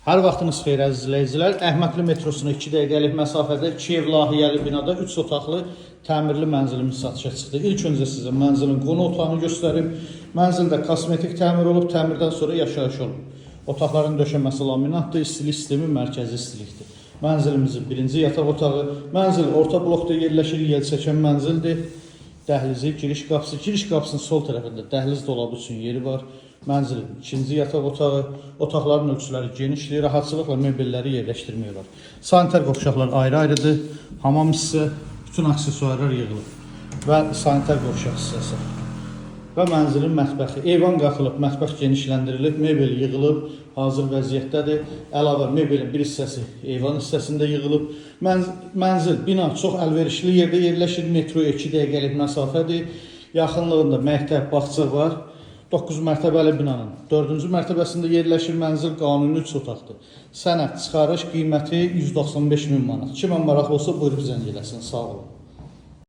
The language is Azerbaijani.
Hər vaxtınız xeyir əziz izləyicilər. Əhmədli metrosuna 2 dəqiqəlik məsafədə 2 ev layihəli binada 3 otaqlı təmirli mənzilimiz satışa çıxdı. İlk öncə sizə mənzilin qonu otağını göstərim. Mənzildə kosmetik təmir olub, təmirdən sonra yaşayış olub. Otaqların döşəməsi laminatdır, istilik sistemi mərkəzi istilikdir. Mənzilimizin birinci yataq otağı, mənzil orta blokda yerləşir, yel çəkən mənzildir. Dəhlizi, giriş qapısının sol tərəfində dəhliz dolabı üçün yeri var. Mənzilin ikinci yataq otağı, otaqların ölçüləri genişdir, rahatçılıqla mebelləri yerləşdirmək olar. Sanitar qovşaqlar ayrı-ayrıdır, hamam hissə, bütün aksesuarlar yığılıb və sanitar qovşaq hissəsi. Və mənzilin mətbəxi, eyvan qatılıb, mətbəx genişləndirilib, mebel yığılıb, hazır vəziyyətdədir. Əlavə mebelin bir hissəsi eyvan hissəsində yığılıb. Mənzil, bina çox əlverişli yerdə yerləşir, metroya 2 dəqiqəlik məsafədir. Yaxınlığında məktəb, bağça var. 9 mərtəbəli binanın 4-cü mərtəbəsində yerləşir mənzil, qanuni 3 otaqdır. Sənəd çıxarış qiyməti 195 min manat. Kimə maraqlı olsa buyurub zəng eləsin, sağ olun.